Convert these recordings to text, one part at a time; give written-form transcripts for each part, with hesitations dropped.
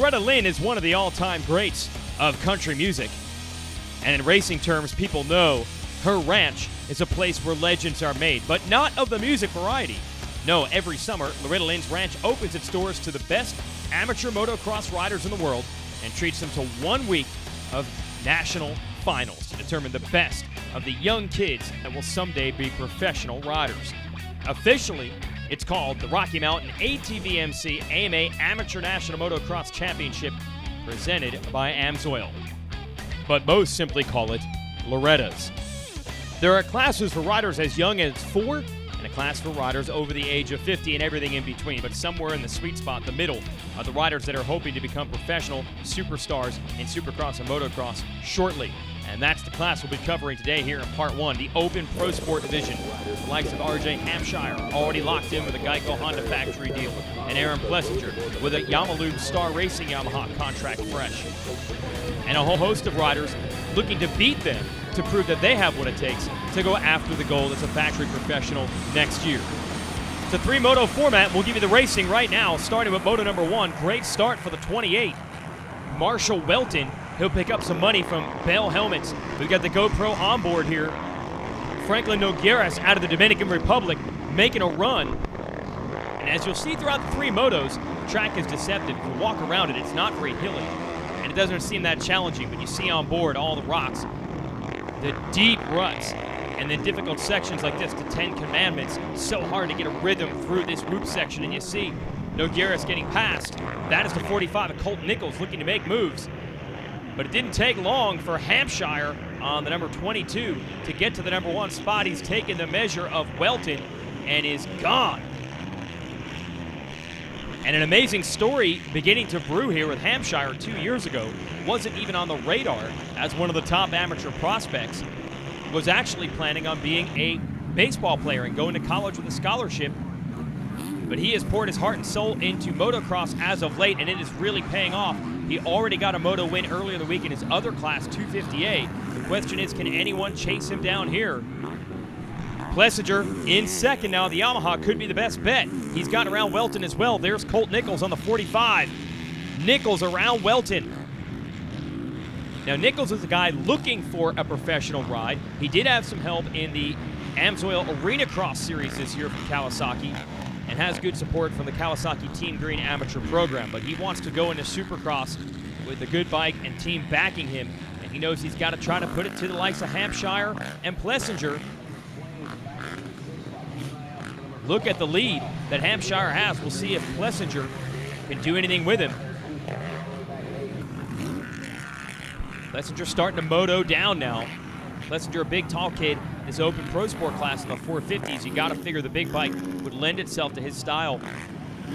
Loretta Lynn is one of the all-time greats of country music. And in racing terms, people know her ranch is a place where legends are made, but not of the music variety. No, every summer, Loretta Lynn's ranch opens its doors to the best amateur motocross riders in the world and treats them to 1 week of national finals to determine the best of the young kids that will someday be professional riders. Officially, it's called the Rocky Mountain ATV MC AMA Amateur National Motocross Championship, presented by Amsoil. But most simply call it Loretta's. There are classes for riders as young as 4 and a class for riders over the age of 50 and everything in between. But somewhere in the sweet spot, the middle, are the riders that are hoping to become professional superstars in Supercross and Motocross shortly. And that's the class we'll be covering today here in Part 1, the Open Pro Sport Division. The likes of RJ Hampshire already locked in with a Geico Honda factory deal, and Aaron Plessinger with a Yamalude Star Racing Yamaha contract fresh. And a whole host of riders looking to beat them to prove that they have what it takes to go after the gold as a factory professional next year. It's a 3-moto format. We'll give you the racing right now, starting with moto number 1. Great start for the 28. Marshall Welton. He'll pick up some money from Bell Helmets. We've got the GoPro on board here. Franklin Nogueras out of the Dominican Republic making a run. And as you'll see throughout the 3 motos, the track is deceptive. If you walk around it, it's not very hilly. And it doesn't seem that challenging, but you see on board all the rocks, the deep ruts, and then difficult sections like this, the 10 Commandments. So hard to get a rhythm through this whoop section, and you see Nogueras getting past. That is the 45 of Colt Nichols looking to make moves. But it didn't take long for Hampshire on the number 22 to get to the number 1 spot. He's taken the measure of Welton and is gone. And an amazing story beginning to brew here with Hampshire 2 years ago. Wasn't even on the radar as one of the top amateur prospects. Was actually planning on being a baseball player and going to college with a scholarship. But he has poured his heart and soul into motocross as of late, and it is really paying off. He already got a moto win earlier in the week in his other class, 250A. The question is, can anyone chase him down here? Plessinger in second now. The Yamaha could be the best bet. He's gotten around Welton as well. There's Colt Nichols on the 45. Nichols around Welton. Now, Nichols is a guy looking for a professional ride. He did have some help in the Amsoil Arena Cross Series this year from Kawasaki, and has good support from the Kawasaki Team Green Amateur Program. But he wants to go into Supercross with a good bike and team backing him. And he knows he's got to try to put it to the likes of Hampshire and Plessinger. Look at the lead that Hampshire has. We'll see if Plessinger can do anything with him. Plessinger starting to moto down now. Plessinger, a big, tall kid, this Open Pro Sport class in the 450s. You got to figure the big bike would lend itself to his style.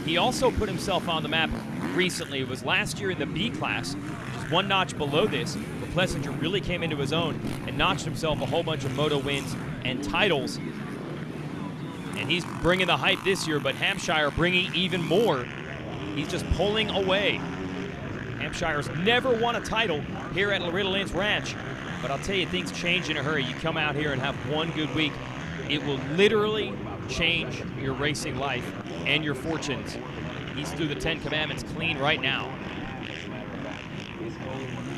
He also put himself on the map recently. It was last year in the B class, just 1 notch below this, where Plessinger really came into his own and notched himself a whole bunch of moto wins and titles. And he's bringing the hype this year, but Hampshire bringing even more. He's just pulling away. Hampshire's never won a title here at Loretta Lynn's ranch. But I'll tell you, things change in a hurry. You come out here and have 1 good week, it will literally change your racing life and your fortunes. He's through the 10 Commandments clean right now.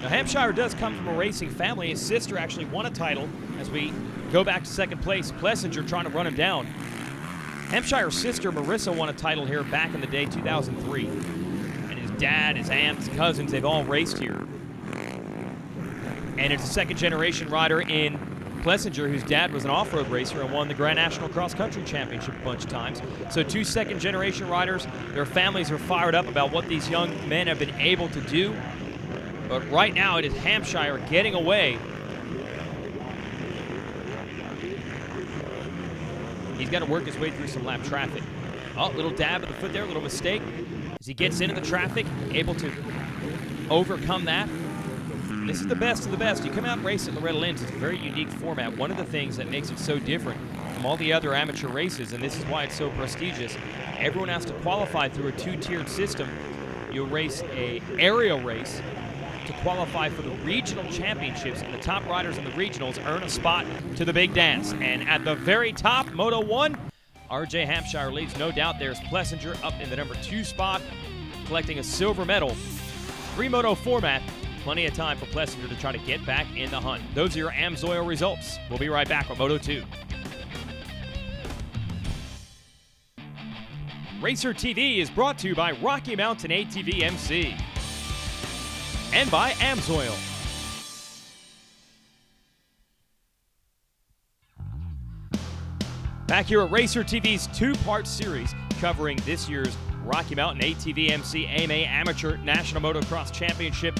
Now, Hampshire does come from a racing family. His sister actually won a title. As we go back to second place, Plessinger trying to run him down. Hampshire's sister, Marissa, won a title here back in the day, 2003. And his dad, his aunts, cousins, they've all raced here. And it's a second-generation rider in Plessinger, whose dad was an off-road racer and won the Grand National Cross Country Championship a bunch of times. So 2 second-generation riders. Their families are fired up about what these young men have been able to do. But right now it is Hampshire getting away. He's got to work his way through some lap traffic. Oh, little dab at the foot there, a little mistake. As he gets into the traffic, able to overcome that. This is the best of the best. You come out and race at Loretta Lynn's. It's a very unique format. One of the things that makes it so different from all the other amateur races, and this is why it's so prestigious, everyone has to qualify through a 2-tiered system. You'll race a aerial race to qualify for the regional championships, and the top riders in the regionals earn a spot to the big dance. And at the very top, Moto 1, RJ Hampshire leads, no doubt. There's Plessinger up in the number 2 spot, collecting a silver medal Three-moto format. Plenty of time for Plessinger to try to get back in the hunt. Those are your Amsoil results. We'll be right back with Moto 2. Racer TV is brought to you by Rocky Mountain ATV MC and by Amsoil. Back here at Racer TV's two-part series covering this year's Rocky Mountain ATV MC AMA Amateur National Motocross Championship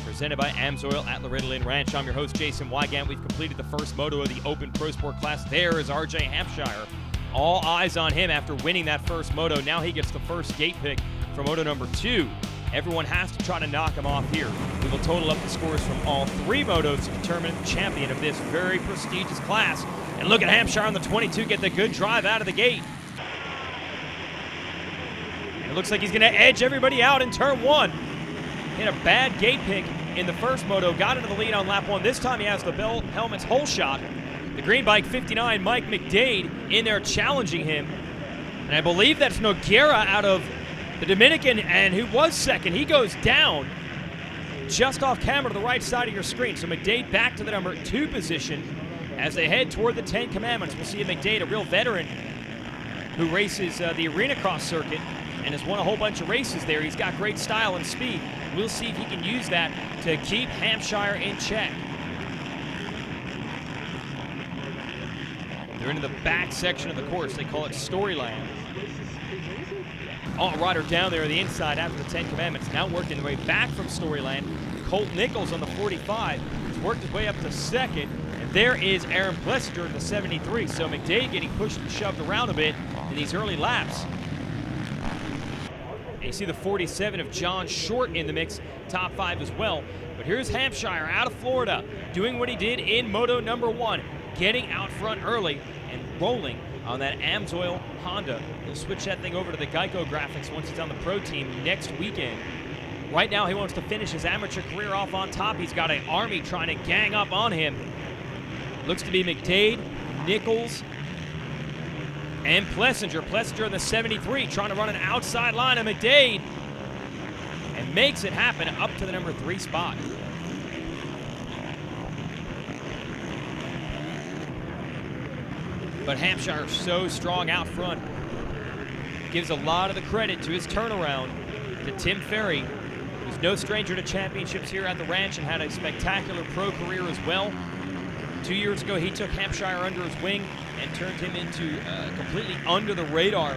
presented by Amsoil at Loretta Lynn Ranch. I'm your host, Jason Wygant. We've completed the first moto of the Open Pro Sport class. There is RJ Hampshire. All eyes on him after winning that first moto. Now he gets the first gate pick for moto number 2. Everyone has to try to knock him off here. We will total up the scores from all 3 motos to determine the champion of this very prestigious class. And look at Hampshire on the 22 get the good drive out of the gate. And it looks like he's going to edge everybody out in turn 1. Hit a bad gate pick in the first moto, got into the lead on lap 1. This time he has the Bell Helmet's hole shot. The green bike 59, Mike McDade, in there challenging him. And I believe that's Noguera out of the Dominican, and who was second. He goes down just off camera to the right side of your screen. So McDade back to the number 2 position as they head toward the 10 Commandments. We'll see McDade, a real veteran who races the Arena Cross circuit and has won a whole bunch of races there. He's got great style and speed. We'll see if he can use that to keep Hampshire in check. They're into the back section of the course. They call it Storyland. All rider down there on the inside after the 10 Commandments. Now working their way back from Storyland. Colt Nichols on the 45. He's worked his way up to second. And there is Aaron Plessinger in the 73. So McDade getting pushed and shoved around a bit in these early laps. And you see the 47 of John Short in the mix, top 5 as well. But here's Hampshire out of Florida doing what he did in moto number 1. Getting out front early and rolling on that Amsoil Honda. He'll switch that thing over to the Geico graphics once he's on the pro team next weekend. Right now he wants to finish his amateur career off on top. He's got an army trying to gang up on him. Looks to be McDade, Nichols, and Plessinger. Plessinger in the 73 trying to run an outside line of McDade and makes it happen up to the number 3 spot. But Hampshire so strong out front. Gives a lot of the credit to his turnaround to Tim Ferry, who's no stranger to championships here at the ranch and had a spectacular pro career as well. 2 years ago, he took Hampshire under his wing and turned him into completely under the radar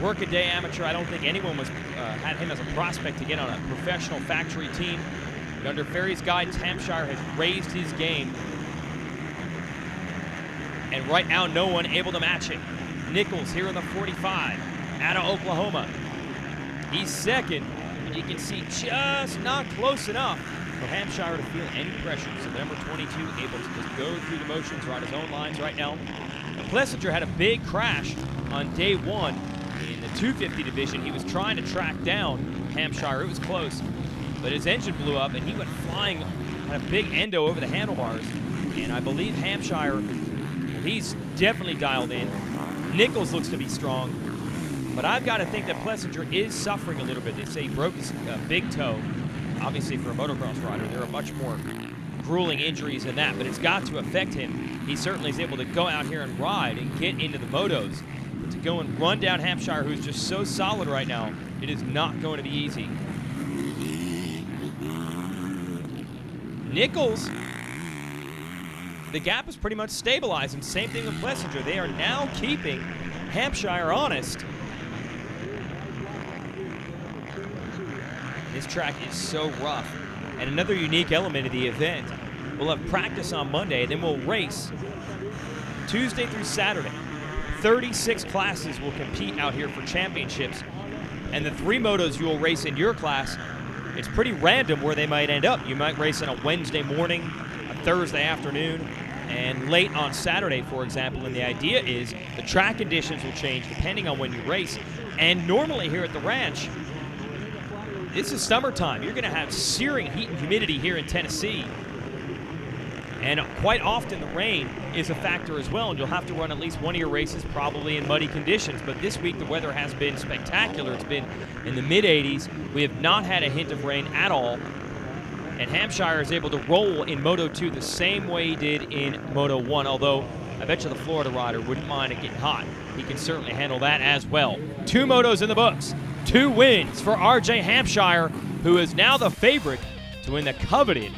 workaday amateur. I don't think anyone was had him as a prospect to get on a professional factory team. But under Ferry's guidance, Hampshire has raised his game. And right now, no one able to match it. Nichols here in the 45, out of Oklahoma. He's second, and you can see just not close enough for Hampshire to feel any pressure. So the number 22 able to just go through the motions, ride his own lines right now. Plessinger had a big crash on day 1 in the 250 division. He was trying to track down Hampshire. It was close, but his engine blew up, and he went flying, had a big endo over the handlebars. And I believe Hampshire, he's definitely dialed in. Nichols looks to be strong, but I've got to think that Plessinger is suffering a little bit. They say he broke his big toe. Obviously, for a motocross rider, there are much more grueling injuries than that, but it's got to affect him. He certainly is able to go out here and ride and get into the motos. But to go and run down Hampshire, who's just so solid right now, it is not going to be easy. Nichols, the gap is pretty much stabilized, and same thing with Plessinger. They are now keeping Hampshire honest. This track is so rough. And another unique element of the event, we'll have practice on Monday, then we'll race Tuesday through Saturday. 36 classes will compete out here for championships. And the 3 motos you will race in your class, it's pretty random where they might end up. You might race on a Wednesday morning, a Thursday afternoon, and late on Saturday, for example. And the idea is the track conditions will change depending on when you race. And normally here at the ranch, this is summertime. You're going to have searing heat and humidity here in Tennessee. And quite often the rain is a factor as well, and you'll have to run at least one of your races probably in muddy conditions. But this week the weather has been spectacular. It's been in the mid-80s. We have not had a hint of rain at all. And Hampshire is able to roll in Moto 2 the same way he did in Moto 1, although I bet you the Florida rider wouldn't mind it getting hot. He can certainly handle that as well. 2 motos in the books, 2 wins for RJ Hampshire, who is now the favorite to win the coveted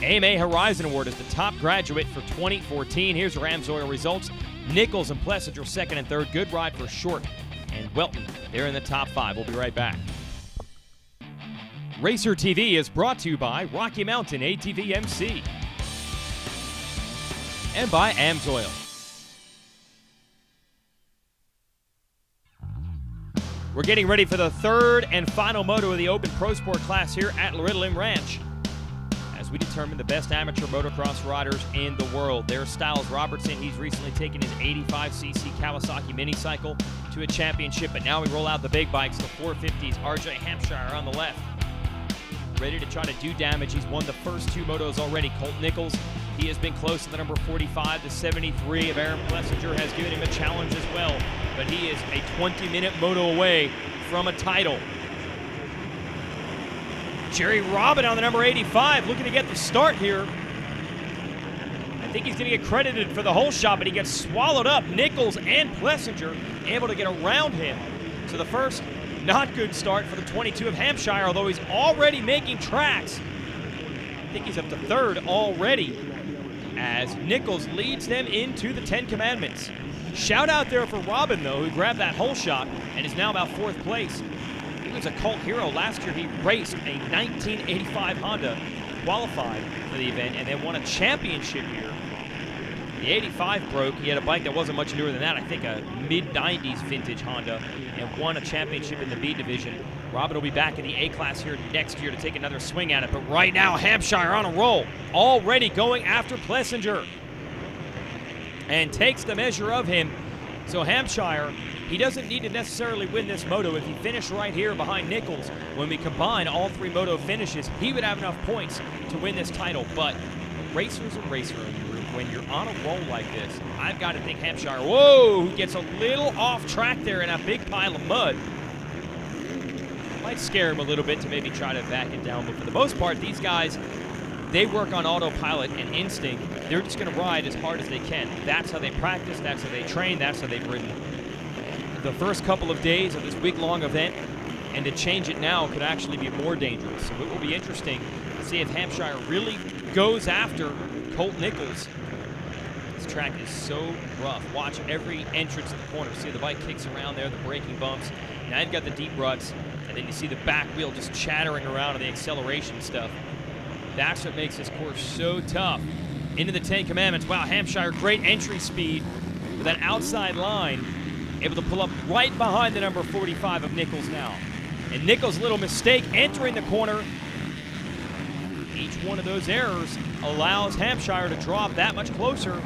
AMA Horizon Award as the top graduate for 2014. Here's your Amsoil results. Nichols and Plessinger second and third. Good ride for Short and Welton. They're in the top 5. We'll be right back. Racer TV is brought to you by Rocky Mountain ATV MC and by Amsoil. We're getting ready for the third and final moto of the Open Pro Sport class here at Loretta Lynn Ranch as we determine the best amateur motocross riders in the world. There's Styles Robertson. He's recently taken his 85cc Kawasaki minicycle to a championship, but now we roll out the big bikes, the 450s. RJ Hampshire on the left, ready to try to do damage. He's won the first 2 motos already. Colt Nichols, he has been close to the number 45. The 73 of Aaron Plessinger has given him a challenge as well, but he is a 20-minute moto away from a title. Jerry Robin on the number 85 looking to get the start here. I think he's going to get credited for the whole shot, but he gets swallowed up. Nichols and Plessinger able to get around him. So the first not good start for the 22 of Hampshire, although he's already making tracks. I think he's up to third already as Nichols leads them into the 10 Commandments. Shout out there for Robin, though, who grabbed that whole shot and is now about 4th place. He was a cult hero. Last year he raced a 1985 Honda, qualified for the event, and then won a championship here. The 85 broke. He had a bike that wasn't much newer than that, I think a mid-90s vintage Honda, and won a championship in the B division. Robin will be back in the A class here next year to take another swing at it, but right now Hampshire on a roll, already going after Plessinger, and takes the measure of him. So Hampshire, he doesn't need to necessarily win this moto. If he finished right here behind Nichols, when we combine all 3 moto finishes, he would have enough points to win this title. But racer's a racer. When you're on a roll like this, I've got to think Hampshire, whoa, who gets a little off track there in a big pile of mud. Might scare him a little bit to maybe try to back it down, but for the most part, these guys, they work on autopilot and instinct. They're just going to ride as hard as they can. That's how they practice, that's how they train, that's how they've ridden the first couple of days of this week-long event, and to change it now could actually be more dangerous. So it will be interesting to see if Hampshire really goes after Colt Nichols. This track is so rough. Watch every entrance in the corner. See the bike kicks around there, the braking bumps. Now you've got the deep ruts, and then you see the back wheel just chattering around on the acceleration stuff. That's what makes this course so tough. Into the 10 Commandments. Wow, Hampshire, great entry speed with that outside line. Able to pull up right behind the number 45 of Nichols now. And Nichols' little mistake entering the corner. Each one of those errors allows Hampshire to drop that much closer.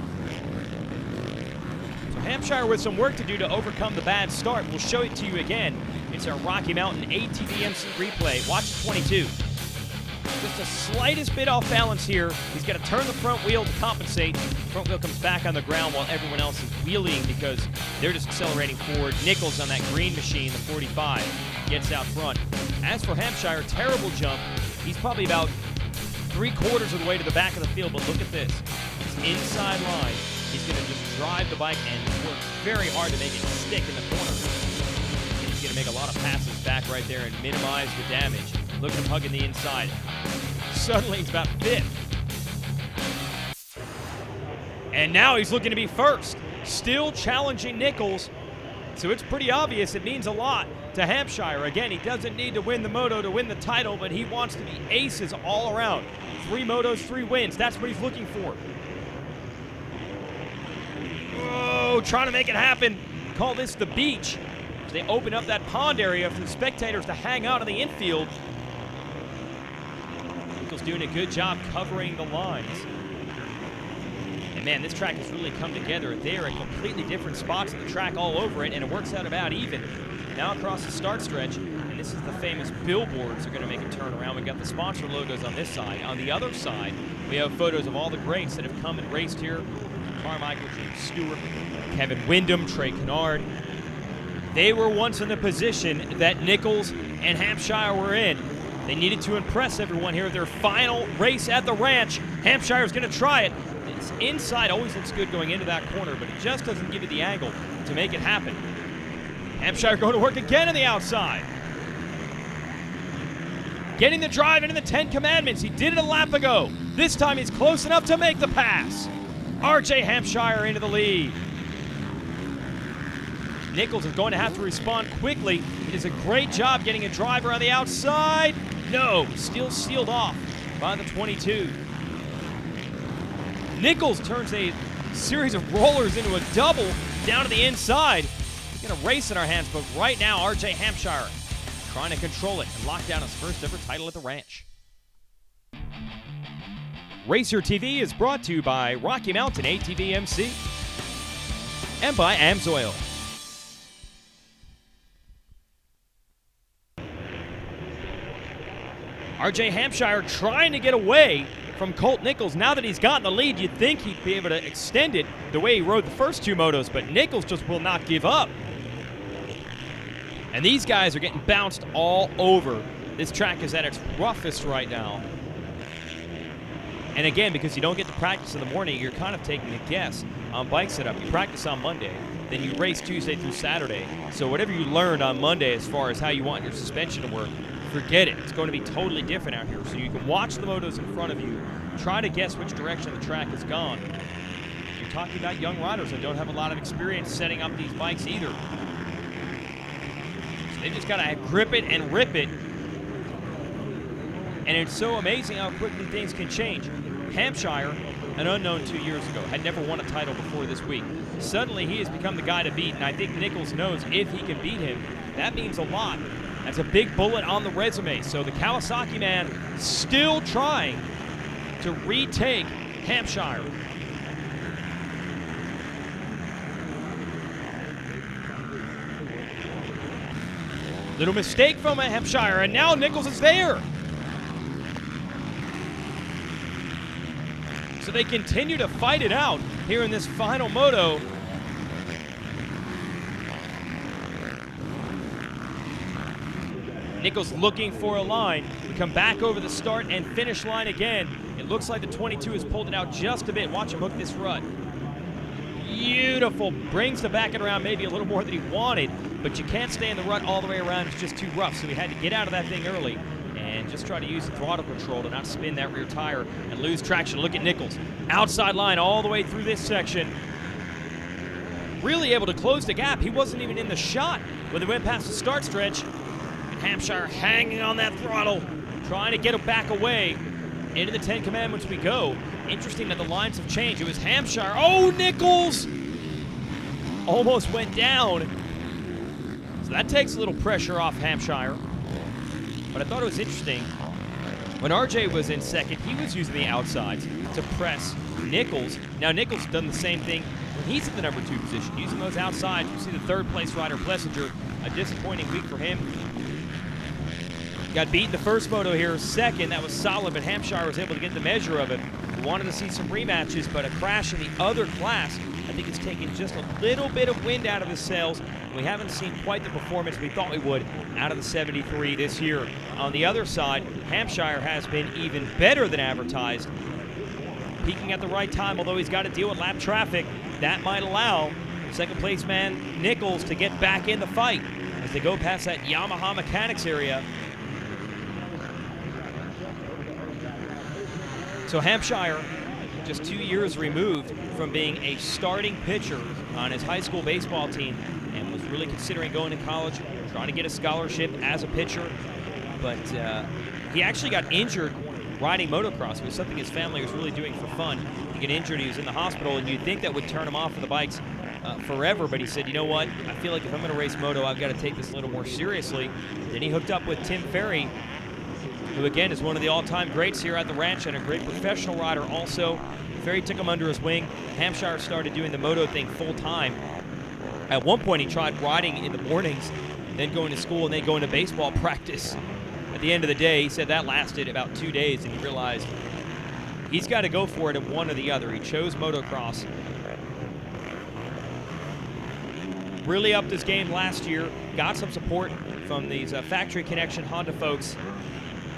So Hampshire with some work to do to overcome the bad start. We'll show it to you again. It's our Rocky Mountain ATV MC replay. Watch 22. Just the slightest bit off balance here. He's got to turn the front wheel to compensate. Front wheel comes back on the ground while everyone else is wheeling because they're just accelerating forward. Nichols on that green machine, the 45, gets out front. As for Hampshire, terrible jump. He's probably about 3/4 of the way to the back of the field, but look at this. This inside line, he's going to just drive the bike and work very hard to make it stick in the corner. And he's going to make a lot of passes back right there and minimize the damage. Look at him hugging the inside. Suddenly he's about 5th. And now he's looking to be first. Still challenging Nichols. So it's pretty obvious it means a lot to Hampshire. Again, he doesn't need to win the moto to win the title, but he wants to be aces all around. 3 motos, 3 wins. That's what he's looking for. Oh, trying to make it happen. Call this the beach. They open up that pond area for the spectators to hang out in the infield. Nichols doing a good job covering the lines. And And man, this track has really come together. They are at completely different spots of the track all over it, and it works out about even. Now across the start stretch, and this is the famous billboards are going to make a turn around. We've got the sponsor logos on this side. On the other side, we have photos of all the greats that have come and raced here. Carmichael, James Stewart, Kevin Windham, Trey Kennard. They were once in the position that Nichols and Hampshire were in. They needed to impress everyone here at their final race at the ranch. Hampshire's going to try it. It's inside, always looks good going into that corner, but it just doesn't give you the angle to make it happen. Hampshire going to work again on the outside. Getting the drive into the 10 Commandments. He did it a lap ago. This time he's close enough to make the pass. RJ Hampshire into the lead. Nichols is going to have to respond quickly. He does a great job getting a driver on the outside. No, still sealed off by the 22. Nichols turns a series of rollers into a double down to the inside. We're going to race in our hands, but right now, RJ Hampshire trying to control it and lock down his first ever title at the ranch. Racer TV is brought to you by Rocky Mountain ATV MC and by Amsoil. RJ Hampshire trying to get away from Colt Nichols. Now that he's gotten the lead, you'd think he'd be able to extend it the way he rode the first two motos, but Nichols just will not give up. And these guys are getting bounced all over. This track is at its roughest right now. And again, because you don't get to practice in the morning, you're kind of taking a guess on bike setup. You practice on Monday, then you race Tuesday through Saturday. So whatever you learned on Monday as far as how you want your suspension to work, forget it. It's going to be totally different out here. So you can watch the motos in front of you, try to guess which direction the track has gone. You're talking about young riders that don't have a lot of experience setting up these bikes either. So they just got to grip it and rip it. And it's so amazing how quickly things can change. Hampshire, an unknown 2 years ago, had never won a title before this week. Suddenly he has become the guy to beat, and I think Nichols knows if he can beat him, that means a lot. That's a big bullet on the resume. So the Kawasaki man still trying to retake Hampshire. Little mistake from Hampshire, and now Nichols is there. So they continue to fight it out here in this final moto. Nichols looking for a line. We come back over the start and finish line again. It looks like the 22 has pulled it out just a bit. Watch him hook this rut. Beautiful. Brings the back end around maybe a little more than he wanted, but you can't stay in the rut all the way around. It's just too rough, so he had to get out of that thing early and just try to use the throttle control to not spin that rear tire and lose traction. Look at Nichols. Outside line all the way through this section. Really able to close the gap. He wasn't even in the shot when they went past the start stretch. Hampshire hanging on that throttle, trying to get it back away. Into the 10 Commandments we go. Interesting that the lines have changed. It was Hampshire. Oh, Nichols! Almost went down. So that takes a little pressure off Hampshire. But I thought it was interesting. When RJ was in second, he was using the outsides to press Nichols. Now Nichols done the same thing when he's in the number 2 position, using those outsides. You see the third place rider, Plessinger, a disappointing week for him. Got beat in the first moto here, second. That was solid, but Hampshire was able to get the measure of it. We wanted to see some rematches, but a crash in the other class, I think it's taken just a little bit of wind out of his sails. We haven't seen quite the performance we thought we would out of the 73 this year. On the other side, Hampshire has been even better than advertised. Peaking at the right time, although he's got to deal with lap traffic. That might allow second place man Nichols to get back in the fight as they go past that Yamaha mechanics area. So Hampshire, just 2 years removed from being a starting pitcher on his high school baseball team, and was really considering going to college, trying to get a scholarship as a pitcher. But he actually got injured riding motocross. It was something his family was really doing for fun. He got injured, he was in the hospital, and you'd think that would turn him off of the bikes forever, but he said, you know what, I feel like if I'm going to race moto, I've got to take this a little more seriously. Then he hooked up with Tim Ferry, who again is one of the all-time greats here at the ranch and a great professional rider also. Ferry took him under his wing. Hampshire started doing the moto thing full time. At one point, he tried riding in the mornings, then going to school, and then going to baseball practice. At the end of the day, he said that lasted about 2 days, and he realized he's got to go for it in one or the other. He chose motocross. Really upped his game last year. Got some support from these Factory Connection Honda folks.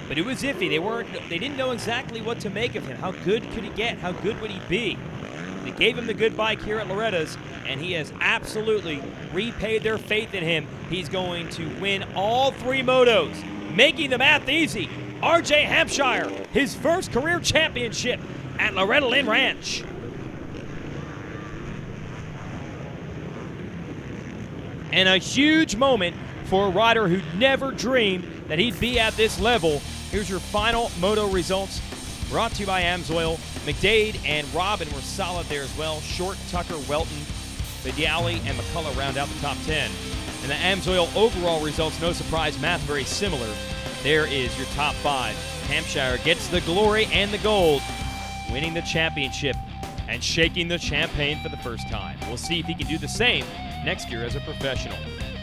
But it was iffy. They didn't know exactly what to make of him. How good could he get? How good would he be? They gave him the good bike here at Loretta's, and he has absolutely repaid their faith in him. He's going to win all 3 motos, making the math easy. RJ Hampshire, his first career championship at Loretta Lynn Ranch. And a huge moment for a rider who never dreamed that he'd be at this level. Here's your final moto results, brought to you by Amsoil. McDade and Robin were solid there as well. Short, Tucker, Welton, Vidiali, and McCullough round out the top 10. And the Amsoil overall results, no surprise, math very similar. There is your top 5. Hampshire gets the glory and the gold, winning the championship and shaking the champagne for the first time. We'll see if he can do the same next year as a professional.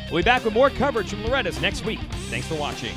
We'll be back with more coverage from Loretta's next week. Thanks for watching.